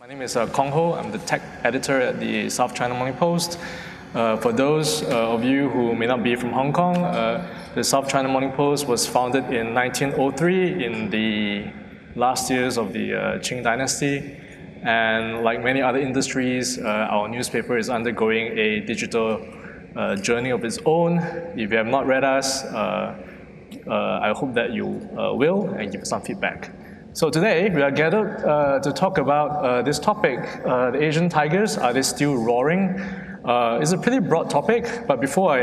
My name is Kong Ho. I'm the tech editor at the South China Morning Post. For those of you who may not be from Hong Kong, the South China Morning Post was founded in 1903 in the last years of the Qing Dynasty. And like many other industries, our newspaper is undergoing a digital journey of its own. If you have not read us, I hope that you will and give some feedback. So today we are gathered to talk about this topic, the Asian tigers, are they still roaring? It's a pretty broad topic, but before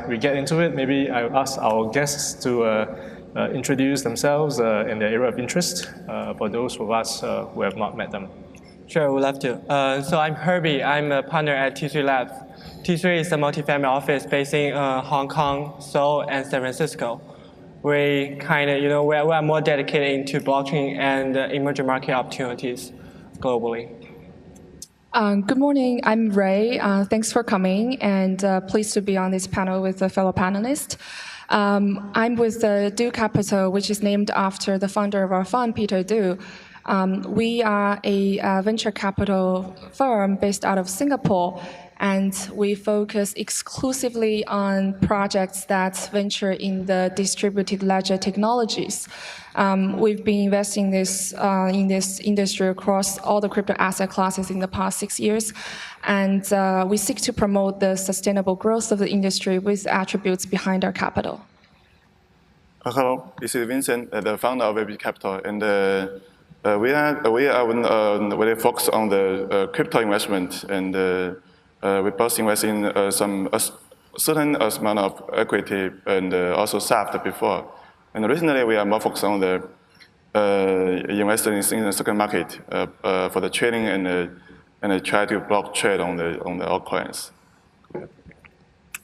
we get into it, maybe I ask our guests to introduce themselves in their area of interest for those of us who have not met them. Sure, we'd love to. So I'm Herbie. I'm a partner at T3 Labs. T3 is a multifamily office based in Hong Kong, Seoul, and San Francisco. We we're more dedicated into blockchain and emerging market opportunities globally. Good morning, I'm Ray. Thanks for coming and pleased to be on this panel with a fellow panelist. I'm with Du Capital, which is named after the founder of our fund, Peter Du. We are a venture capital firm based out of Singapore, and we focus exclusively on projects that venture in the distributed ledger technologies. We've been investing in this industry across all the crypto asset classes in the past 6 years, and we seek to promote the sustainable growth of the industry with attributes behind our capital. Hello, this is Vincent, the founder of AB Capital, and we are very focused on the crypto investment, and we both invest in a certain amount of equity and also SAFT before. And recently we are more focused on the investing in the second market for the trading and try to block trade on the altcoins.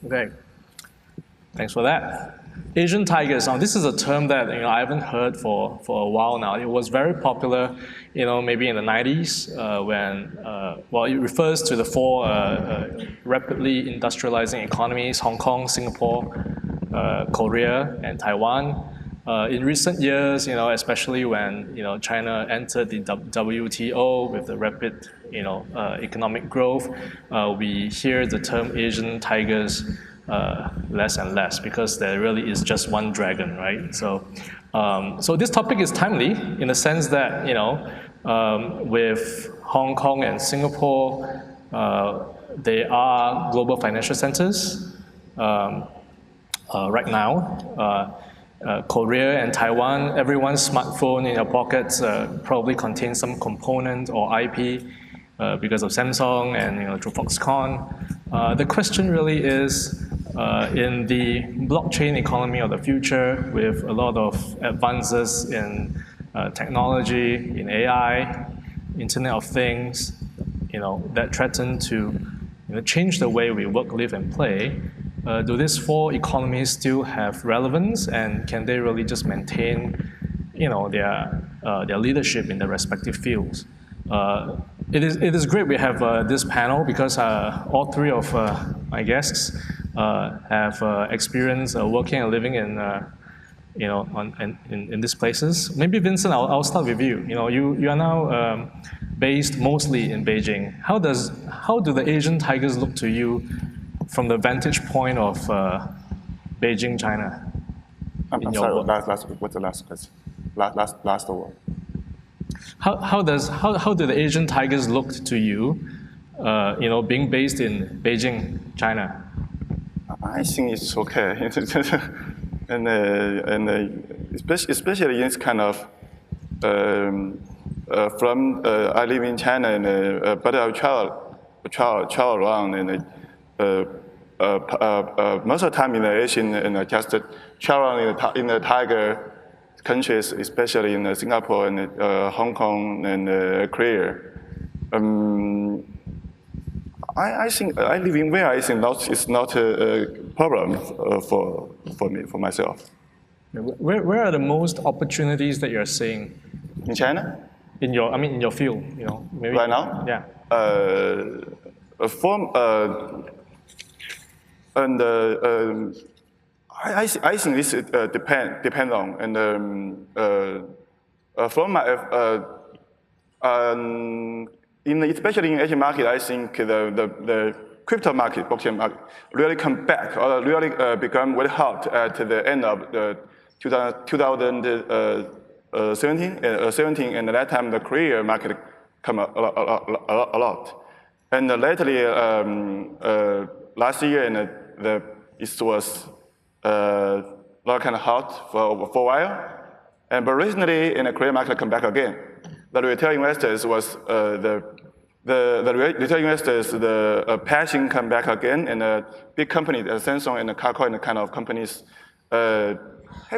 Okay, thanks for that. Asian tigers. Now, this is a term that I haven't heard for a while now. It was very popular, maybe in the 90s when, it refers to the four rapidly industrializing economies: Hong Kong, Singapore, Korea, and Taiwan. In recent years, especially when China entered the WTO with the rapid economic growth, we hear the term Asian tigers less and less because there really is just one dragon, right? So this topic is timely in the sense that with Hong Kong and Singapore, they are global financial centers right now. Korea and Taiwan, everyone's smartphone in your pockets probably contains some component or IP because of Samsung and through Foxconn. The question really is, in the blockchain economy of the future, with a lot of advances in technology, in AI, Internet of Things, that threaten to change the way we work, live, and play, do these four economies still have relevance, and can they really just maintain, their leadership in their respective fields? It is great we have this panel because all three of my guests have experience working and living in in these places. Maybe Vincent, I'll start with you. You are now based mostly in Beijing. How do the Asian tigers look to you from the vantage point of Beijing, China? I'm sorry. What's the last question? Last one. How do the Asian tigers look to you? Being based in Beijing, China. I think it's okay, and especially in this kind of I live in China, and but I travel around, and most of the time in the Asian, and just travel in the tiger countries, especially in Singapore and Hong Kong and Korea. I think I live in where I think it's not a problem for myself. Where are the most opportunities that you're seeing in China? In your field, maybe right now. Yeah. I think this depend on, and from my especially in Asian market, I think the crypto market, blockchain market, really come back or really become very hot at the end of the 2017, and at that time the Korea market come a lot. And lately, last year, and it was not kind of hot for a while. But recently, in the Korean market, come back again. The retail investors was the retail investors, the passion come back again, and big companies, Samsung and Kakao and kind of companies, have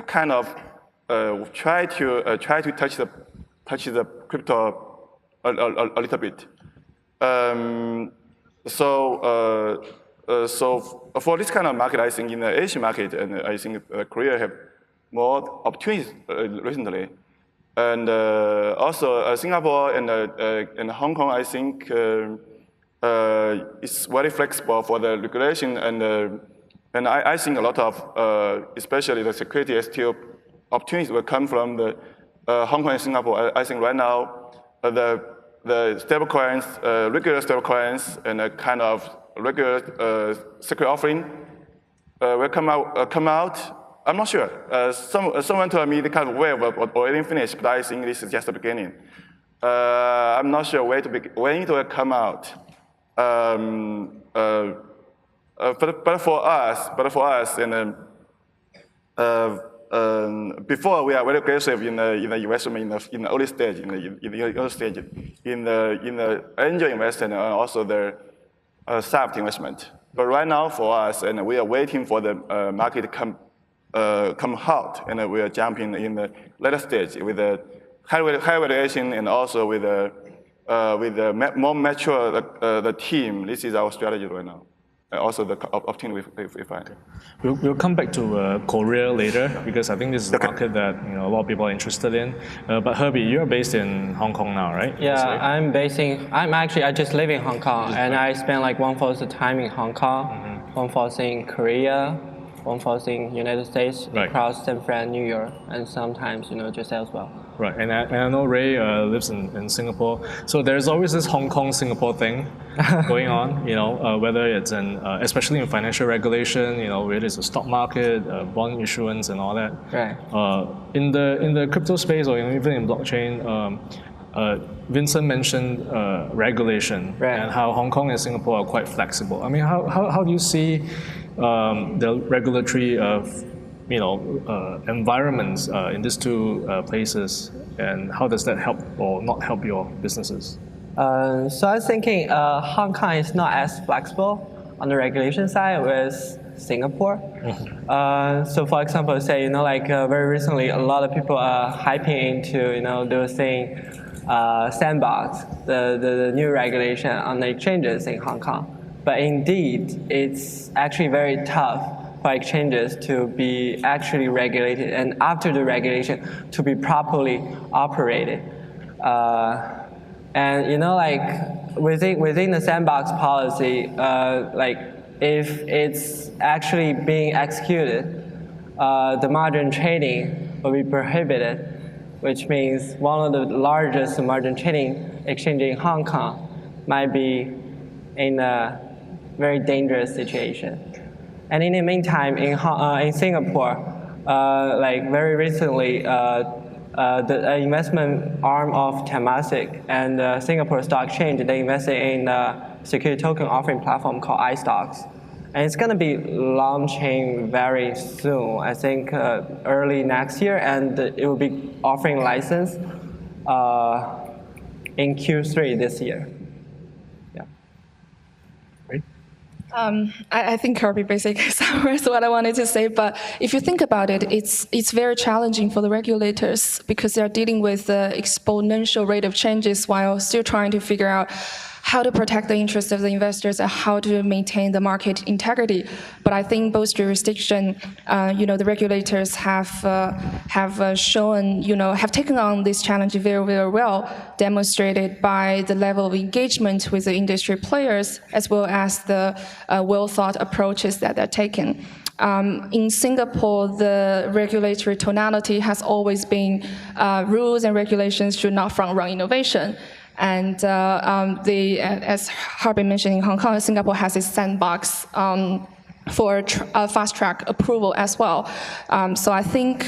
kind of try to touch the crypto a little bit. So for this kind of market, I think in the Asian market, and I think Korea have more opportunities recently. And also Singapore and Hong Kong, I think is very flexible for the regulation, and I think a lot of, especially the security STO opportunities will come from the Hong Kong and Singapore. I think right now the stablecoins, regular stablecoins, and a kind of regular security offering will come out. I'm not sure. Someone told me the kind of wave already finished, but I think this is just the beginning. I'm not sure when it will come out. But for us, and before we are very aggressive in the investment in the early stage, in the angel investment, and also the soft investment. But right now for us, and we are waiting for the market to come hot, and we are jumping in the later stage with the high valuation, and also with the more mature the team. This is our strategy right now. Also the opportunity we find. We'll come back to Korea later, because I think this is a market that a lot of people are interested in. But Herbie, you're based in Hong Kong now, right? Yeah, I just live in Hong Kong, and I spend like 1/4 the time in Hong Kong, 1/4 in Korea, 1/4 in United States, across San Fran, New York, and sometimes just elsewhere. Right, and I know Ray lives in Singapore, so there's always this Hong Kong-Singapore thing going on, whether it's especially in financial regulation, whether it's a stock market, bond issuance, and all that. Right. In the crypto space, or even in blockchain, Vincent mentioned regulation, and how Hong Kong and Singapore are quite flexible. I mean, how do you see the regulatory environments in these two places, and how does that help or not help your businesses? So I was thinking Hong Kong is not as flexible on the regulation side as Singapore. So for example, say, very recently, a lot of people are hyping into, they were saying sandbox, the new regulation on the exchanges in Hong Kong. But indeed, it's actually very tough for exchanges to be actually regulated, and after the regulation to be properly operated. And within the sandbox policy, if it's actually being executed, the margin trading will be prohibited, which means one of the largest margin trading exchanges in Hong Kong might be in a very dangerous situation. And in the meantime, in Singapore, very recently, the investment arm of Temasek and Singapore Stock Exchange, they invested in a security token offering platform called iStocks. And it's going to be launching very soon, I think early next year, and it will be offering license in Q3 this year. I think Herbie basically summarized what I wanted to say, but if you think about it, it's very challenging for the regulators because they're dealing with the exponential rate of changes while still trying to figure out how to protect the interests of the investors and how to maintain the market integrity. But I think both jurisdictions, the regulators have shown, have taken on this challenge very, very well, demonstrated by the level of engagement with the industry players, as well as the well-thought approaches that they're taking. In Singapore, the regulatory tonality has always been rules and regulations should not front-run innovation. And as Harvey mentioned, in Hong Kong and Singapore has this sandbox for fast track approval as well. So I think,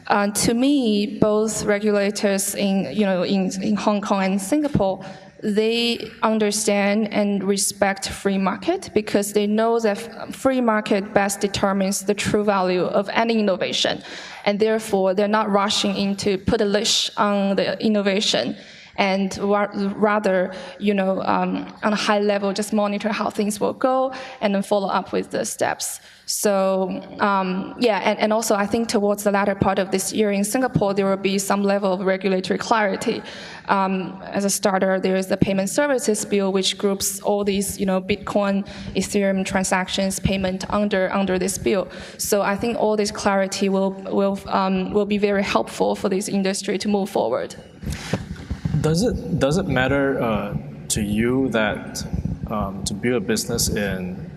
to me, both regulators in Hong Kong and Singapore, they understand and respect free market because they know that free market best determines the true value of any innovation. And therefore, they're not rushing in to put a leash on the innovation and rather, on a high level, just monitor how things will go and then follow up with the steps. So, and also I think towards the latter part of this year in Singapore, there will be some level of regulatory clarity. As a starter, there is the payment services bill, which groups all these, Bitcoin, Ethereum transactions payment under this bill. So I think all this clarity will be very helpful for this industry to move forward. Does it matter to you that to build a business in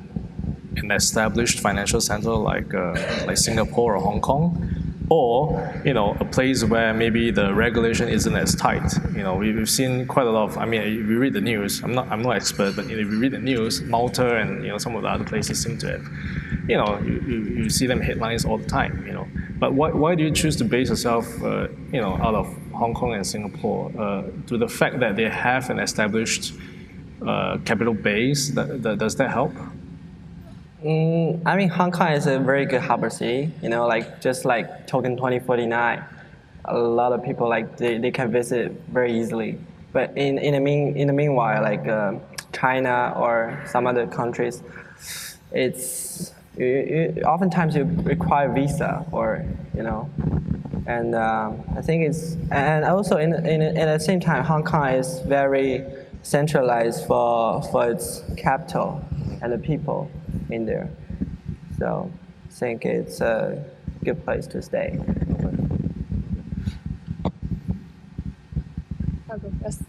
an established financial center like Singapore or Hong Kong, or a place where maybe the regulation isn't as tight? We've seen quite a lot of. I mean, if you read the news, I'm no expert, but if you read the news, Malta and some of the other places seem to have, you see them headlines all the time. But why do you choose to base yourself, out of Hong Kong and Singapore? To the fact that they have an established capital base, does that help? I mean, Hong Kong is a very good harbor city. Just like Token 2049, a lot of people they can visit very easily. But in the meanwhile, like China or some other countries, oftentimes you require visa and I think and also at the same time, Hong Kong is very centralized for its capital and the people in there. So I think it's a good place to stay. I'll go first.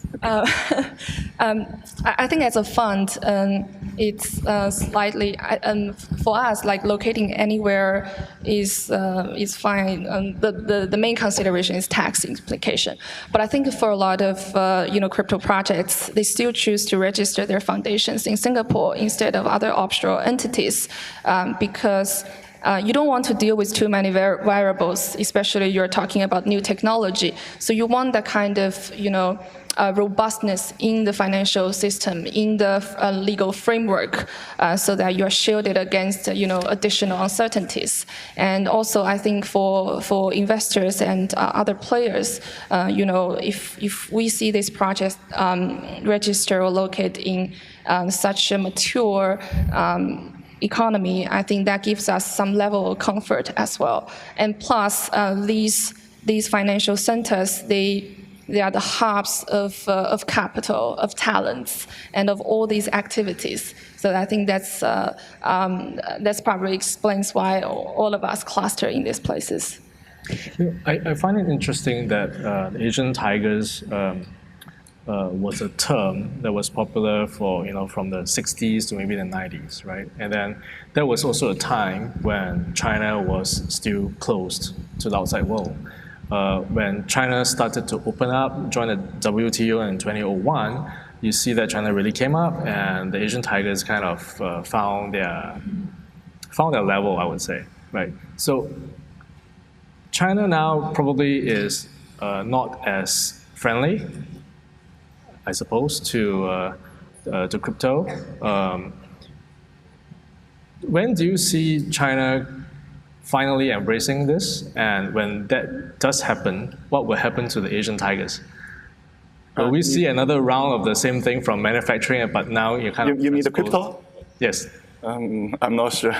I think as a fund, it's slightly for us, like locating anywhere is fine. The main consideration is tax implication. But I think for a lot of crypto projects, they still choose to register their foundations in Singapore instead of other offshore entities because you don't want to deal with too many variables, especially you're talking about new technology. So you want that kind of, robustness in the financial system, in the legal framework, so that you're shielded against, additional uncertainties. And also, I think for investors and other players, if we see this project register or locate in such a mature economy, I think that gives us some level of comfort as well. And plus, these financial centers, they are the hubs of capital, of talents, and of all these activities. So I think that's probably explains why all of us cluster in these places. I find it interesting that Asian tigers was a term that was popular for from the 60s to maybe the 90s, right? And then there was also a time when China was still closed to the outside world. When China started to open up, join the WTO in 2001, you see that China really came up, and the Asian tigers kind of found their level, I would say, right? So China now probably is not as friendly, I suppose, to crypto. When do you see China finally embracing this? And when that does happen, what will happen to the Asian tigers? Will we see another round of the same thing from manufacturing, but now you kind of... You mean the crypto? Yes. I'm not sure.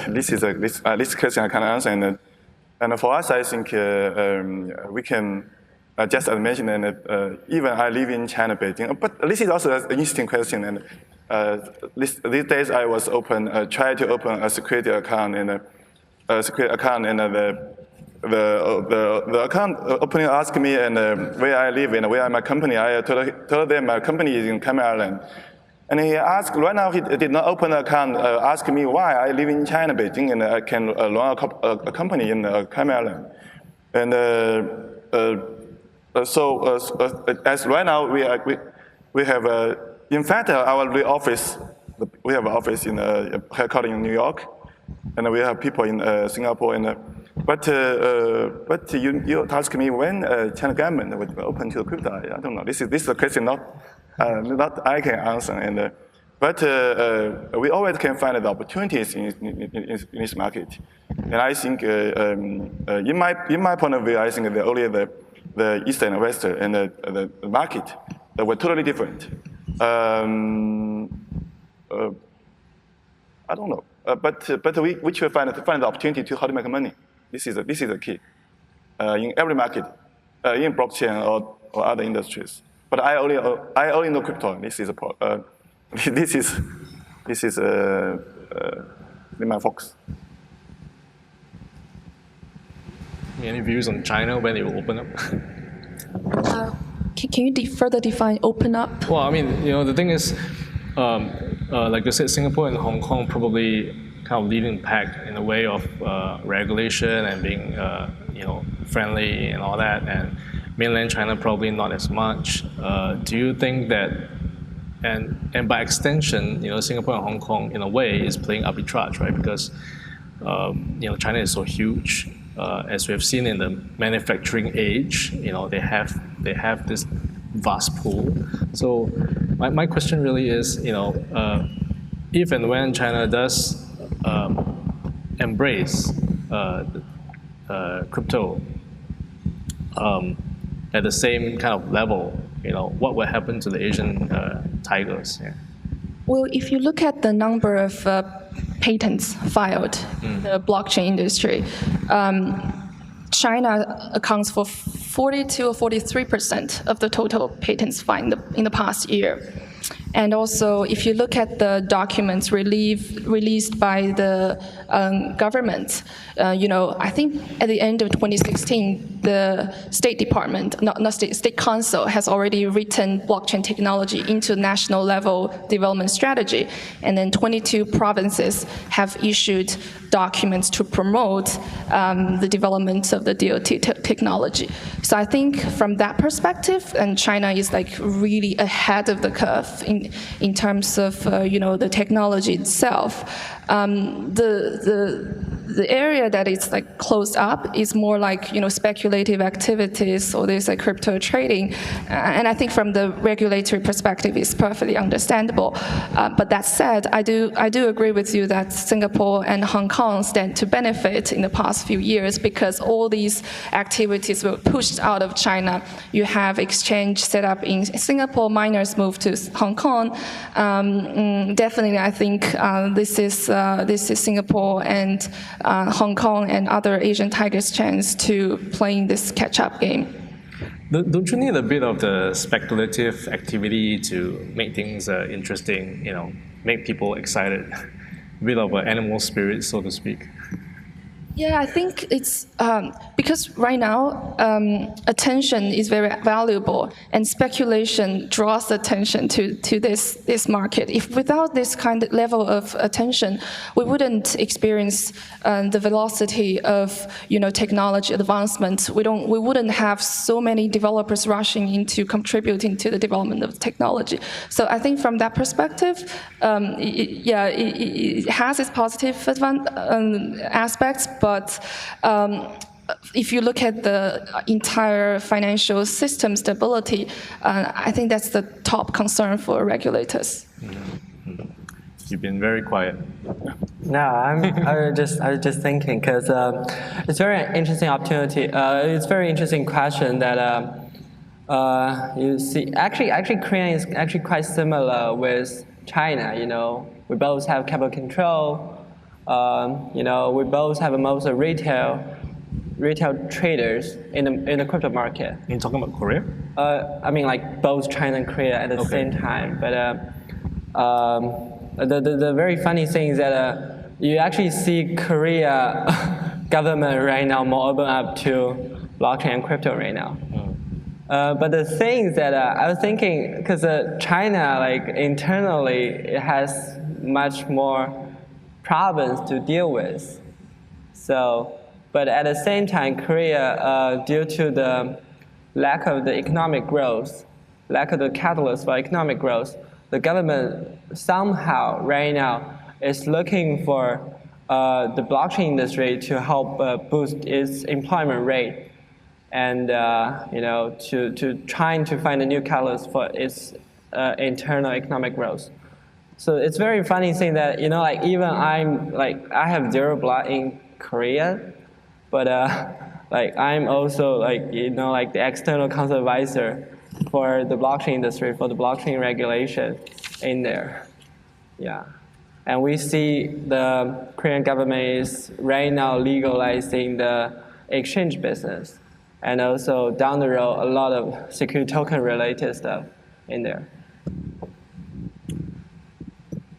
This question I can't answer. And for us, I think we can, just as mentioned, and even I live in China, Beijing. But this is also an interesting question. And these days I was try to open a security account, and the account opening asked me where I live and where my company. I told them my company is in Cayman Island. And he asked, right now he did not open an account, ask me why I live in China, Beijing, and I can run a company in Cayman Island. And As right now we have in fact our real office, we have an office in headquarters in New York, and we have people in Singapore. But you ask me when China government would open to crypto. I don't know. This is a question not I can answer. But we always can find the opportunities in this market. And I think, in my point of view, I think the Eastern and Western and the market were totally different. I don't know, but we should find the opportunity to how to make money. This is the key in every market, in blockchain or other industries. But I only know crypto. This is my focus. Any views on China when it will open up? Can you further define open up? Well, I mean, the thing is, like you said, Singapore and Hong Kong probably kind of leading the pack in the way of regulation and being, friendly and all that, and mainland China probably not as much. Do you think that, and by extension, Singapore and Hong Kong in a way is playing arbitrage, right? Because China is so huge. As we have seen in the manufacturing age, they have this vast pool. So my question really is, if and when China does embrace crypto at the same kind of level, what will happen to the Asian tigers? Yeah. Well, if you look at the number of patents filed in the blockchain industry, China accounts for 42 or 43% of the total patents filed in the past year. And also, if you look at the documents released by the government, I think at the end of 2016, the State Department, not State Council, has already written blockchain technology into national level development strategy. And then 22 provinces have issued documents to promote the development of the DOT technology. So I think from that perspective, and China is like really ahead of the curve in terms of the technology itself. The area that is like closed up is more like speculative activities, or there's like crypto trading, and I think from the regulatory perspective it's perfectly understandable. But that said, I do agree with you that Singapore and Hong Kong stand to benefit in the past few years because all these activities were pushed out of China. You have exchange set up in Singapore, miners moved to Hong Kong. Definitely, I think this is Singapore and Hong Kong and other Asian tigers' chance to playing this catch-up game. Don't you need a bit of the speculative activity to make things interesting, make people excited? A bit of an animal spirit, so to speak. Yeah, I think it's because right now attention is very valuable, and speculation draws attention to this market. If without this kind of level of attention, we wouldn't experience the velocity of technology advancement. We wouldn't have so many developers rushing into contributing to the development of technology. So I think from that perspective, it has its positive aspects, but if you look at the entire financial system stability, I think that's the top concern for regulators. You've been very quiet. No, I was just thinking because it's a very interesting opportunity. It's a very interesting question that you see. Actually, Korea is actually quite similar with China. We both have capital control. We both have most retail traders in the crypto market. You're talking about Korea? I mean, like both China and Korea at the same time. But the very funny thing is that you actually see Korea government right now more open up to blockchain and crypto right now. But the thing is that I was thinking, because China, like internally, it has much more problems to deal with. So, but at the same time, Korea, due to the lack of the economic growth, lack of the catalyst for economic growth, the government somehow right now is looking for the blockchain industry to help boost its employment rate, and to trying to find a new catalyst for its internal economic growth. So it's very funny saying that, like even I have zero blood in Korea, but like I'm also like the external counsel advisor for the blockchain industry, for the blockchain regulation in there. Yeah. And we see the Korean government is right now legalizing the exchange business, and also down the road a lot of security token related stuff in there.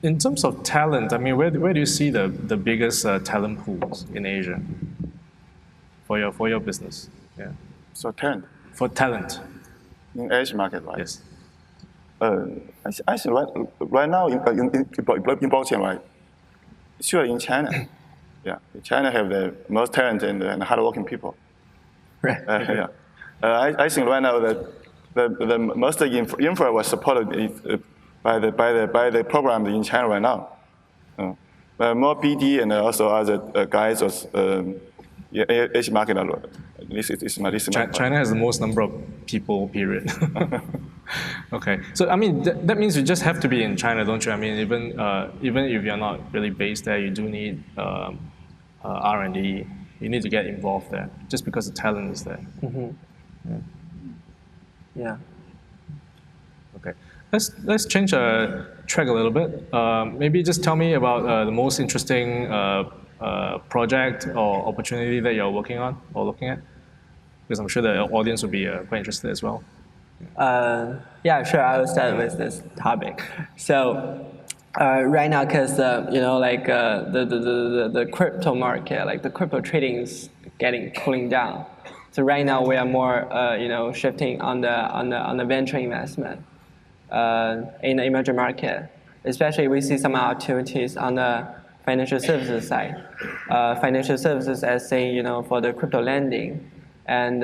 In terms of talent, I mean, where do you see the biggest talent pools in Asia for your business? Yeah. So talent. For talent. In Asian market, right? Yes. I think right now in blockchain, right? Sure, in China. Yeah, China have the most talent and hardworking people. Right. Yeah. I think right now that the most infra was supported by the program in China right now. More BD and also other guys was Asian market. This is my China has the most number of people, period. Okay, so I mean that means you just have to be in China, don't you? I mean, even if you're not really based there, you do need R&D. You need to get involved there, just because the talent is there. Mm-hmm. Yeah. Okay, let's change track a little bit. Maybe just tell me about the most interesting project or opportunity that you're working on or looking at, because I'm sure the audience will be quite interested as well. Yeah, sure. I will start with this topic. So right now, because the crypto market, like the crypto trading is cooling down. So right now we are more shifting on the venture investment in the emerging market. Especially we see some opportunities on the financial services side. Financial services as saying for the crypto lending, and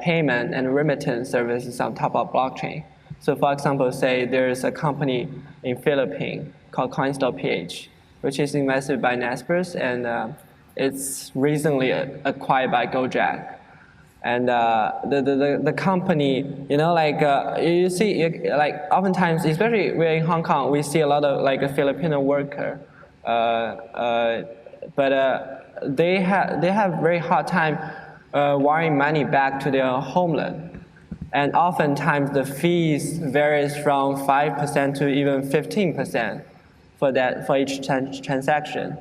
payment and remittance services on top of blockchain. So for example, say there's a company in Philippines called Coins.ph, which is invested by Naspers, and it's recently acquired by Gojek. And the company, you see, like oftentimes, especially we're in Hong Kong, we see a lot of like a Filipino worker, but they have very hard time wiring money back to their homeland. And oftentimes the fees varies from 5% to even 15% for each transaction.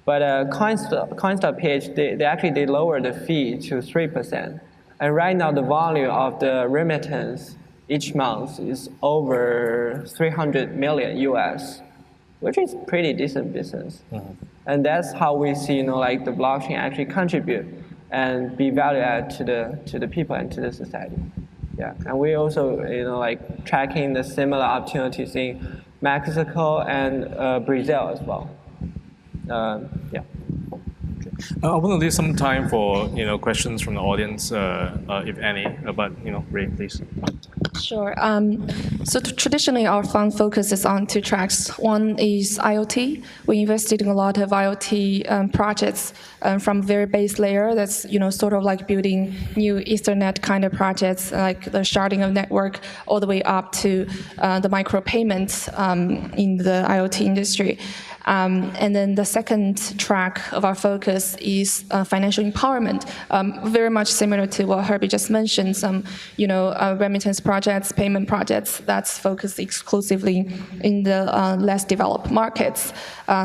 But Coins.ph, they lowered the fee to 3%. And right now the volume of the remittance each month is over 300 million US, which is pretty decent business. Mm-hmm. And that's how we see like the blockchain actually contribute and be value add to the people and to the society. Yeah, and we also like tracking the similar opportunities in Mexico and Brazil as well. Yeah. I want to leave some time for questions from the audience, if any. But Ray, please. Sure. So traditionally, our fund focuses on two tracks. One is IoT. We invested in a lot of IoT projects from very base layer. That's sort of like building new Ethernet kind of projects, like the sharding of network, all the way up to the micropayments in the IoT industry. And then the second track of our focus is financial empowerment, very much similar to what Herbie just mentioned. Some, remittance projects, payment projects that's focused exclusively in the less developed markets.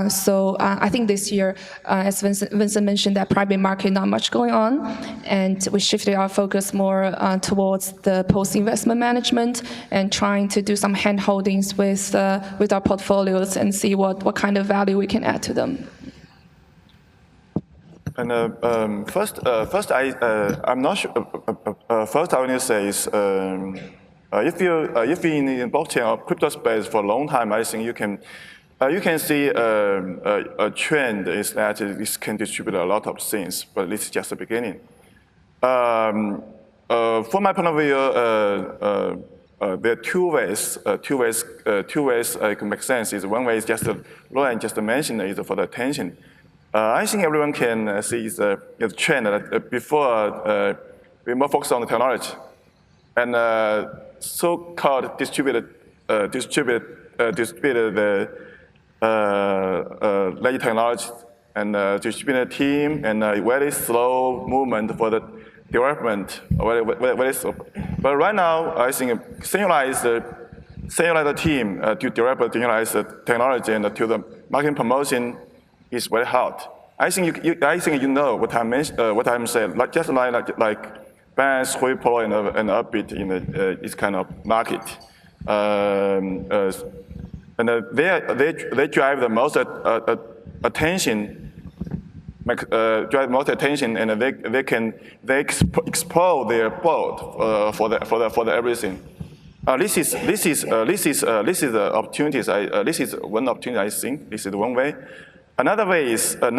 So I think this year, as Vincent mentioned, that private market not much going on, and we shifted our focus more towards the post-investment management and trying to do some hand holdings with our portfolios and see what kind of value we can add to them. And first, I'm not sure. First, I want to say is if you're in blockchain or crypto space for a long time, I think you can see a trend is that this can distribute a lot of things, but this is just the beginning. from my point of view, there are two ways it can make sense. Is one way is just Ryan just mentioned is for the attention. I think everyone can see the trend that before we more focus on the technology and so-called distributed large technology and distributed team and very slow movement for the development, very slow. But right now, I think centralized team to develop centralized technology and to the marketing promotion is very hard. I think you know what I'm saying. Just like banks, Pro and Upbeat in this kind of market, and they drive the most attention. Drive most attention, and they expose their board for the everything. This is the opportunities. This is one opportunity. I think this is one way. Another way is you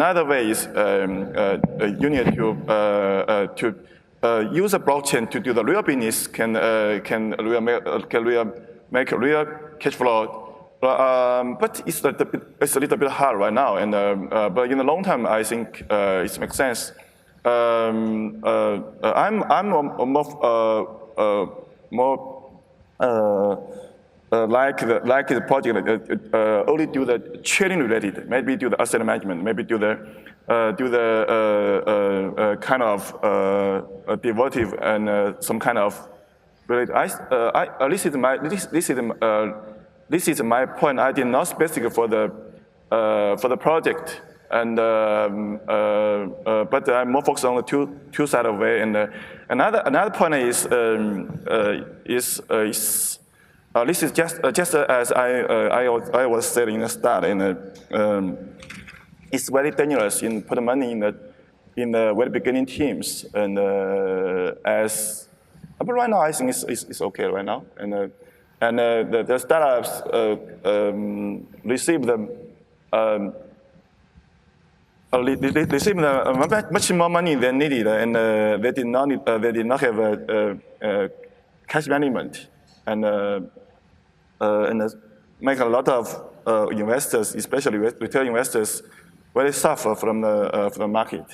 need to use a blockchain to do the real business. Can make real cash flow. But it's a little bit hard right now, and but in the long term, I think it makes sense. I'm more like the project only do the trading related, maybe do the asset management, maybe do the kind of derivative and some kind of. This is my point. I did not specify for the project, and but I'm more focused on the two side of it. And another point is this is just as I was saying in the start, and it's very dangerous in put money in the very beginning teams, and but right now I think it's okay right now, and the startups receive much more money than needed, and they did not have cash management, and make a lot of investors, especially retail investors, very suffer from the market.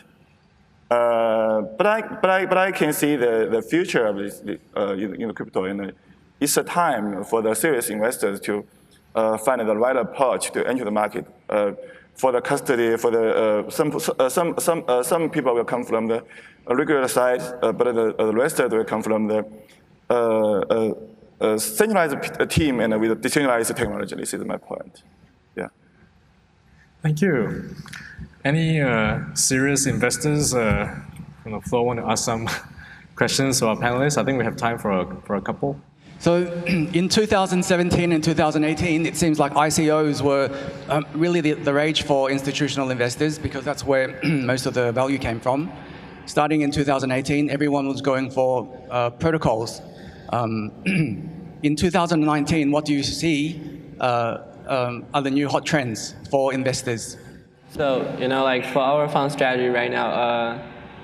But I can see the future of this in the crypto, and it's a time for the serious investors to find the right approach to enter the market. For the custody, for the some people will come from the regular side, but the rest will come from the centralized team and with decentralized technology. This is my point. Yeah. Thank you. Any serious investors on the floor want to ask some questions to our panelists? I think we have time for a couple. So in 2017 and 2018, it seems like ICOs were really the rage for institutional investors, because that's where most of the value came from. Starting in 2018, everyone was going for protocols. In 2019, what do you see are the new hot trends for investors? So, like for our fund strategy right now,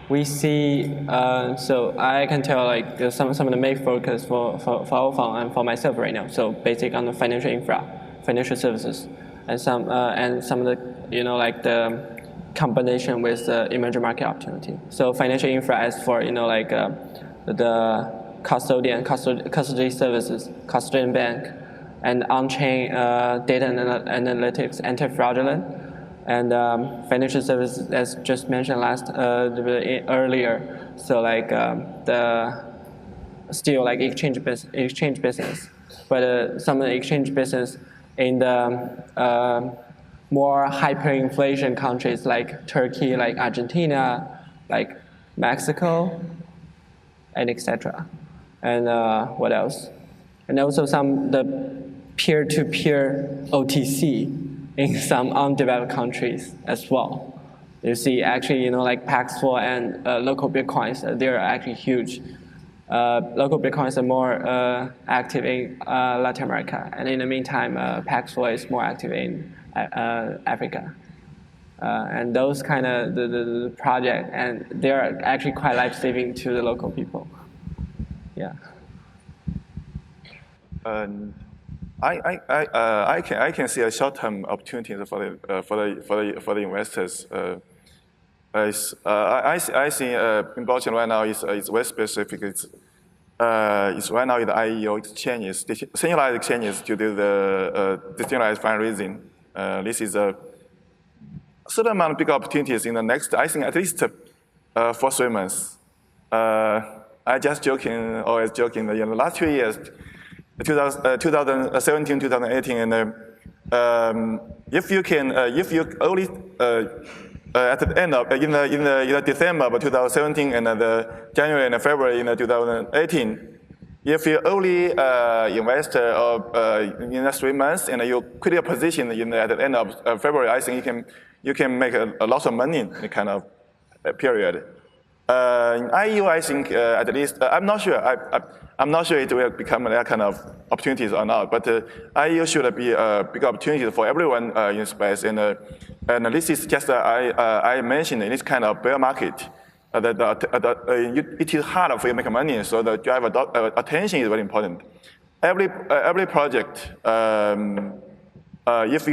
we see, so I can tell like some of the main focus for our fund and for myself right now. So basic on the financial infra, financial services, and some of the, like the combination with the emerging market opportunity. So financial infra as for, like the custody services, custodian bank, and on-chain data analytics, anti-fraudulent, and financial services, as just mentioned earlier. So like still like exchange business, but some of the exchange business in the more hyperinflation countries like Turkey, like Argentina, like Mexico, and etc. And what else? And also the peer-to-peer OTC in some undeveloped countries as well. You see, actually, like Paxful and local Bitcoins, they're actually huge. Local Bitcoins are more active in Latin America, and in the meantime, Paxful is more active in Africa. And those kind of the project, and they're actually quite life-saving to the local people. Yeah. I can see a short-term opportunity for the investors. I see in blockchain right now is very specific. It's right now in the IEO exchanges, decentralized exchanges to do the decentralized fundraising. This is a certain amount of big opportunities in the next, I think at least for 3 months. I just joking, always joking, in the last 2 years, 2017, 2018, and if you only at the end of in the December of 2017 and the January and February in 2018, if you only investor in the 3 months and you quit your position at the end of February, I think you can make a lot of money in the kind of period. In IEU, I think at least I'm not sure. I'm not sure it will become that kind of opportunities or not. But IEU should be a big opportunity for everyone in space. And this is just I mentioned in this kind of bear market it is hard for you to make money. So the drive attention is very important. Every project. If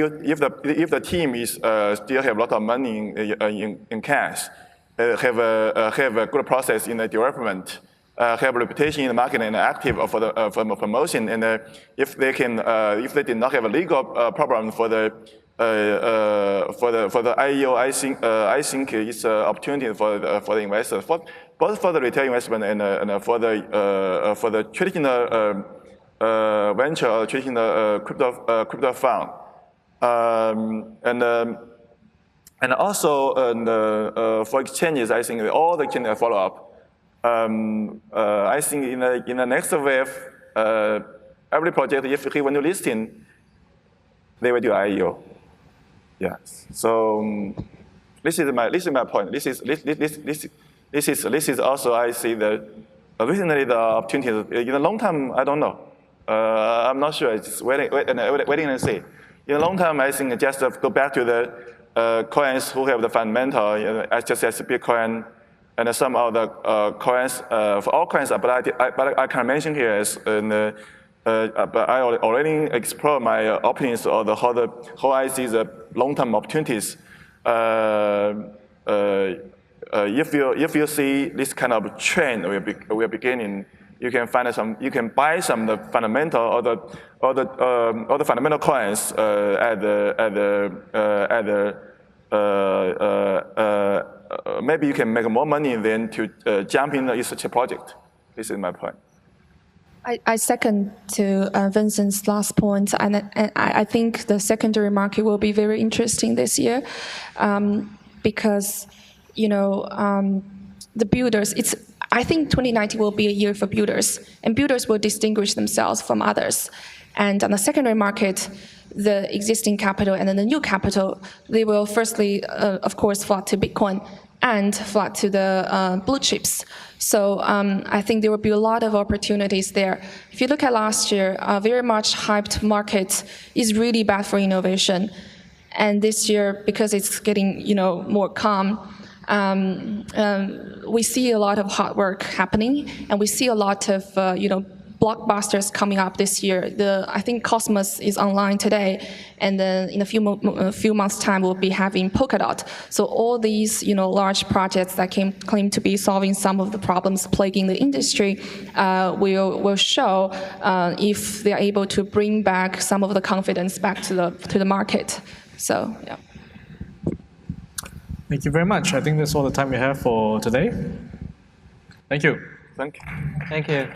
the team is still have a lot of money in cash, have a good process in the development, have a reputation in the market and active for the promotion, and if they did not have a legal problem for the IEO, I think it's an opportunity for the investors, both for the retail investment and for the traditional venture or traditional crypto fund. And also for exchanges, I think all the can follow up. I think in the next wave, every project, if he want to listing, they will do IEO. Yes. So this is my point. This is also I see the recently the opportunities in the long term. I don't know. I'm not sure. It's waiting and see. In the long term, I think just go back to the coins who have the fundamental, just as Bitcoin and some other coins for all coins. But I can mention here is, but I already explored my opinions on how I see the long-term opportunities. If you see this kind of trend we are beginning, you can find you can buy some of the fundamental or the fundamental coins maybe you can make more money than to jump in such a project. This is my point. I second to Vincent's last point, and I think the secondary market will be very interesting this year, because the builders. I think 2019 will be a year for builders, and builders will distinguish themselves from others. And on the secondary market, the existing capital and then the new capital, they will firstly, of course, flock to Bitcoin and flock to the blue chips. So I think there will be a lot of opportunities there. If you look at last year, a very much hyped market is really bad for innovation. And this year, because it's getting more calm, we see a lot of hard work happening, and we see a lot of blockbusters coming up this year. I think Cosmos is online today, and then in a few months' time we'll be having Polkadot. So all these large projects that claim to be solving some of the problems plaguing the industry will show if they're able to bring back some of the confidence back to the market. So yeah. Thank you very much. I think that's all the time we have for today. Thank you. Thank you. Thank you.